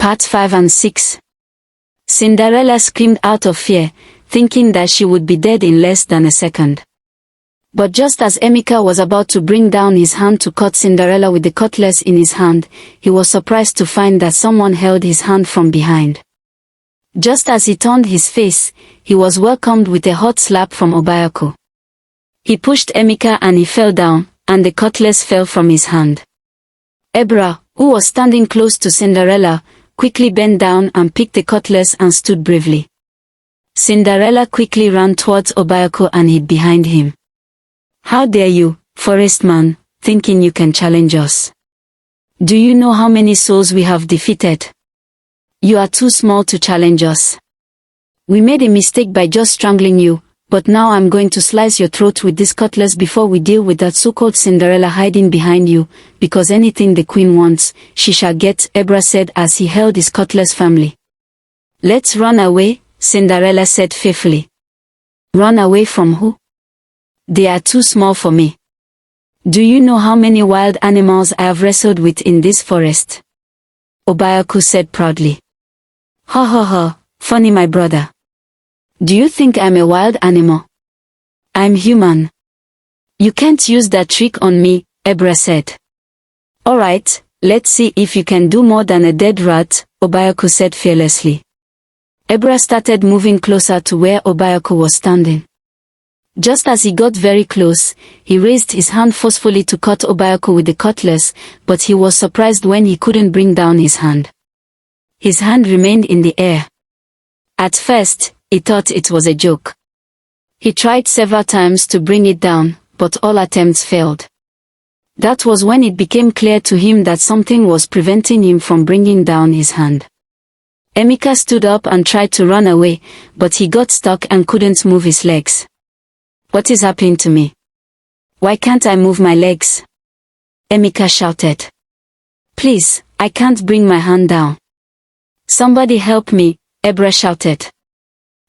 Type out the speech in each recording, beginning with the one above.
Part 5 and 6. Cinderella screamed out of fear, thinking that she would be dead in less than a second. But just as Emeka was about to bring down his hand to cut Cinderella with the cutlass in his hand, he was surprised to find that someone held his hand from behind. Just as he turned his face, he was welcomed with a hot slap from Obayoko. He pushed Emeka and he fell down, and the cutlass fell from his hand. Ebra, who was standing close to Cinderella, quickly bent down and picked the cutlass and stood bravely. Cinderella quickly ran towards Obayoko and hid behind him. "How dare you, forest man, thinking you can challenge us? Do you know how many souls we have defeated? You are too small to challenge us. We made a mistake by just strangling you, but now I'm going to slice your throat with this cutlass before we deal with that so-called Cinderella hiding behind you, because anything the queen wants, she shall get," Ebra said as he held his cutlass firmly. "Let's run away," Cinderella said fearfully. "Run away from who? They are too small for me. Do you know how many wild animals I have wrestled with in this forest?" Obayoko said proudly. "Ha ha ha, funny my brother. Do you think I'm a wild animal? I'm human. You can't use that trick on me," Ebra said. "Alright, let's see if you can do more than a dead rat," Obayoko said fearlessly. Ebra started moving closer to where Obayoko was standing. Just as he got very close, he raised his hand forcefully to cut Obayoko with the cutlass, but he was surprised when he couldn't bring down his hand. His hand remained in the air. At first, he thought it was a joke. He tried several times to bring it down, but all attempts failed. That was when it became clear to him that something was preventing him from bringing down his hand. Emeka stood up and tried to run away, but he got stuck and couldn't move his legs. "What is happening to me? Why can't I move my legs?" Emeka shouted. "Please, I can't bring my hand down." "Somebody help me," Ebra shouted.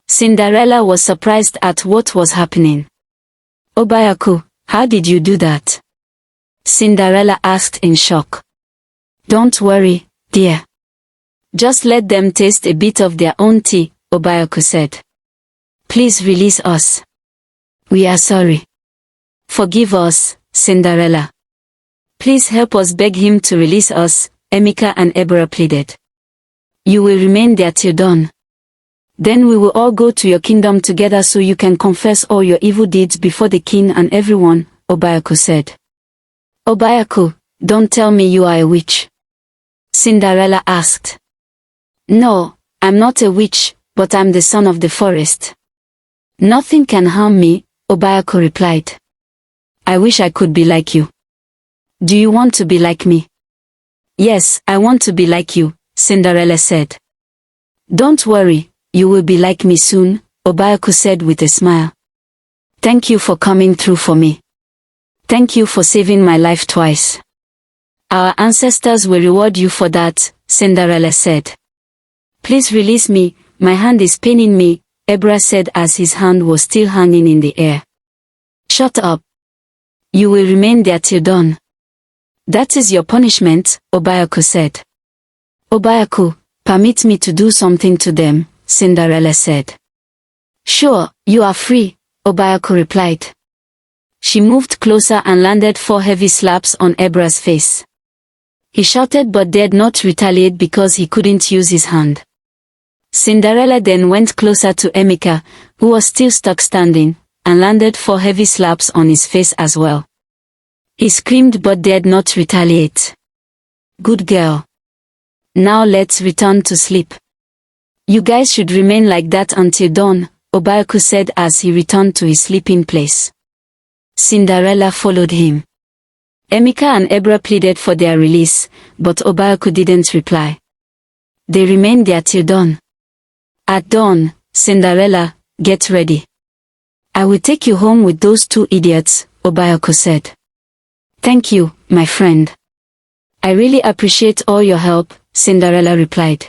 Cinderella was surprised at what was happening. "Obayoko, how did you do that?" Cinderella asked in shock. "Don't worry, dear. Just let them taste a bit of their own tea," Obayoko said. "Please release us. We are sorry. Forgive us, Cinderella. Please help us beg him to release us," Emeka and Ebra pleaded. "You will remain there till dawn. Then we will all go to your kingdom together so you can confess all your evil deeds before the king and everyone," Obayoko said. "Obayoko, don't tell me you are a witch?" Cinderella asked. "No, I'm not a witch, but I'm the son of the forest. Nothing can harm me," Obayoko replied. "I wish I could be like you. Do you want to be like me?" "Yes, I want to be like you," Cinderella said. "Don't worry, you will be like me soon," Obayoko said with a smile. "Thank you for coming through for me. Thank you for saving my life twice. Our ancestors will reward you for that," Cinderella said. "Please release me, my hand is paining me," Ebra said as his hand was still hanging in the air. "Shut up. You will remain there till dawn. That is your punishment," Obayoko said. "Obayoko, permit me to do something to them," Cinderella said. "Sure, you are free," Obayoko replied. She moved closer and landed 4 heavy slaps on Ebra's face. He shouted but dared not retaliate because he couldn't use his hand. Cinderella then went closer to Emeka, who was still stuck standing, and landed 4 heavy slaps on his face as well. He screamed but dared not retaliate. "Good girl. Now let's return to sleep. You guys should remain like that until dawn," Obayoko said as he returned to his sleeping place. Cinderella followed him. Emeka and Ebra pleaded for their release, but Obayoko didn't reply. They remained there till dawn. At dawn, "Cinderella, get ready. I will take you home with those 2 idiots," Obayoko said. "Thank you, my friend. I really appreciate all your help," Cinderella replied.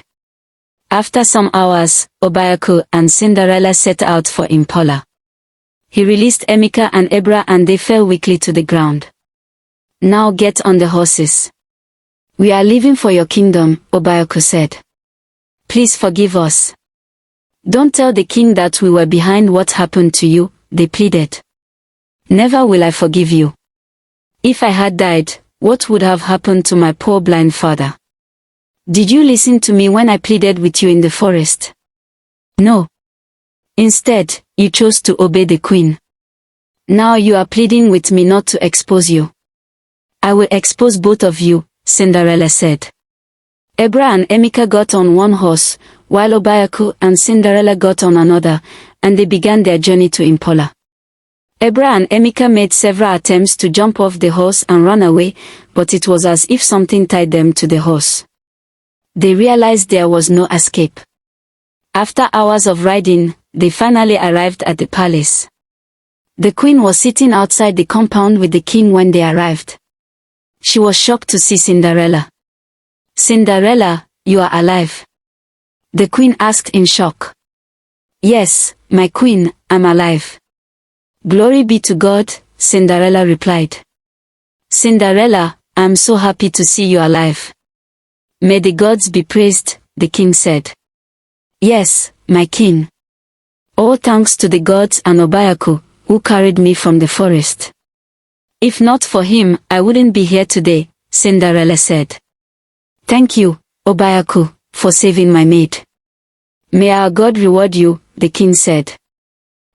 After some hours, Obayoko and Cinderella set out for Impala. He released Emeka and Ebra and they fell weakly to the ground. "Now get on the horses. We are leaving for your kingdom," Obayoko said. Please forgive us. Don't tell the king that we were behind what happened to you, they pleaded. Never will I forgive you. If I had died, what would have happened to my poor blind father? Did you listen to me when I pleaded with you in the forest? No. Instead, you chose to obey the queen. Now you are pleading with me not to expose you. I will expose both of you, Cinderella said. Ebra and Emeka got on one horse, while Obayaku and Cinderella got on another, and they began their journey to Impala. Ebra and Emeka made several attempts to jump off the horse and run away, but it was as if something tied them to the horse. They realized there was no escape. After hours of riding, they finally arrived at the palace. The queen was sitting outside the compound with the king when they arrived. She was shocked to see Cinderella. Cinderella, you are alive? The queen asked in shock. Yes, my queen, I'm alive. Glory be to God, Cinderella replied. Cinderella, I'm so happy to see you alive. May the gods be praised, the king said. Yes, my king. All thanks to the gods and Obayaku, who carried me from the forest. If not for him, I wouldn't be here today, Cinderella said. Thank you, Obayaku, for saving my maid. May our God reward you, the king said.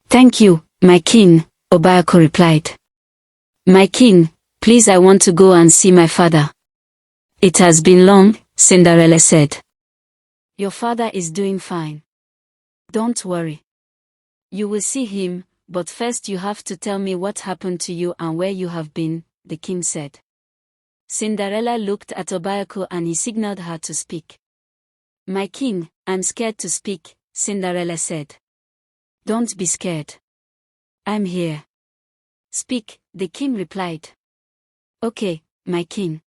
Thank you, my king, Obayaku replied. My king, please, I want to go and see my father. It has been long, Cinderella said. Your father is doing fine. Don't worry. You will see him, but first you have to tell me what happened to you and where you have been, the king said. Cinderella looked at Obayaku and he signaled her to speak. My king, I'm scared to speak, Cinderella said. Don't be scared. I'm here. Speak, the king replied. Okay, my king.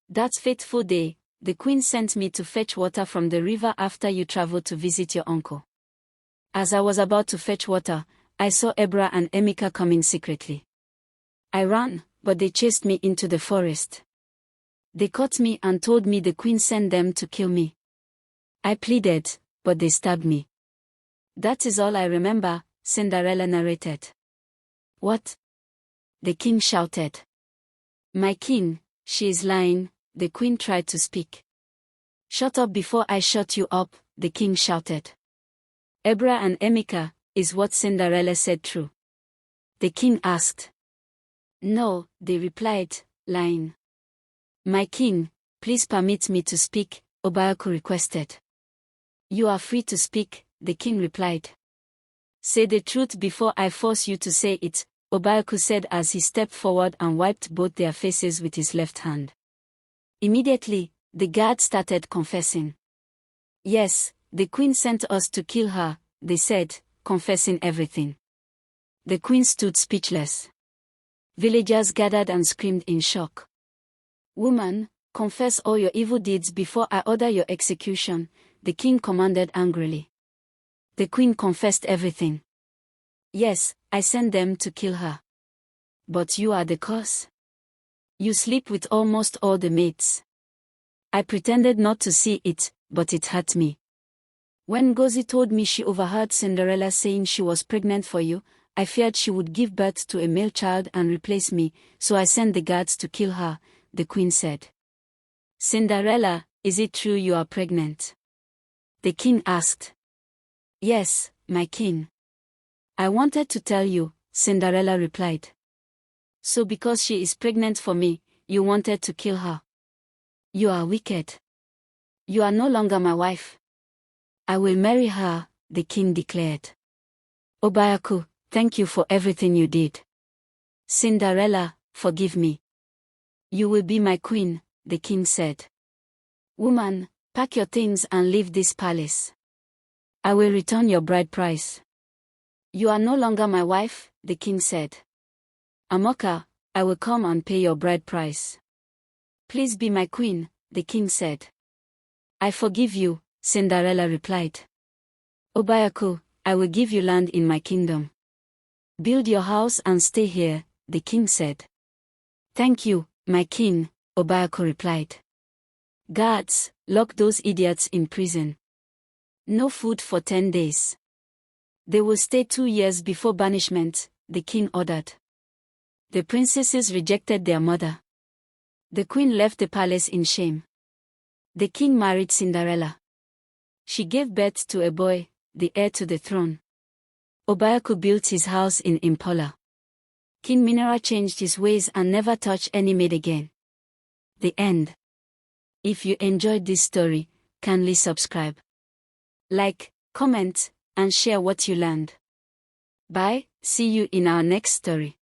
That fateful day, the queen sent me to fetch water from the river after you traveled to visit your uncle. As I was about to fetch water, I saw Ebra and Emeka coming secretly. I ran, but they chased me into the forest. They caught me and told me the queen sent them to kill me. I pleaded, but they stabbed me. That is all I remember, Cinderella narrated. What? The king shouted. My king, she is lying, the queen tried to speak. Shut up before I shut you up, the king shouted. Ebra and Emeka, is what Cinderella said true? The king asked. No, they replied, lying. My king, please permit me to speak, Obayaku requested. You are free to speak, the king replied. Say the truth before I force you to say it, Obayaku said as he stepped forward and wiped both their faces with his left hand. Immediately, the guard started confessing. Yes, the queen sent us to kill her, they said, confessing everything. The queen stood speechless. Villagers gathered and screamed in shock. Woman, confess all your evil deeds before I order your execution, the king commanded angrily. The queen confessed everything. Yes, I sent them to kill her. But you are the cause. You sleep with almost all the maids. I pretended not to see it, but it hurt me. When Ngozi told me she overheard Cinderella saying she was pregnant for you, I feared she would give birth to a male child and replace me, so I sent the guards to kill her, the queen said. Cinderella, is it true you are pregnant? The king asked. Yes, my king. I wanted to tell you, Cinderella replied. So because she is pregnant for me, you wanted to kill her? You are wicked. You are no longer my wife. I will marry her, the king declared. Obayaku, thank you for everything you did. Cinderella, forgive me. You will be my queen, the king said. Woman, pack your things and leave this palace. I will return your bride price. You are no longer my wife, the king said. Amoka, I will come and pay your bride price. Please be my queen, the king said. I forgive you, Cinderella replied. Obayaku, I will give you land in my kingdom. Build your house and stay here, the king said. Thank you, my king, Obayaku replied. Guards, lock those idiots in prison. No food for 10 days. They will stay 2 years before banishment, the king ordered. The princesses rejected their mother. The queen left the palace in shame. The king married Cinderella. She gave birth to a boy, the heir to the throne. Obayaku built his house in Impala. King Minara changed his ways and never touched any maid again. The end. If you enjoyed this story, kindly subscribe, like, comment, and share what you learned. Bye, see you in our next story.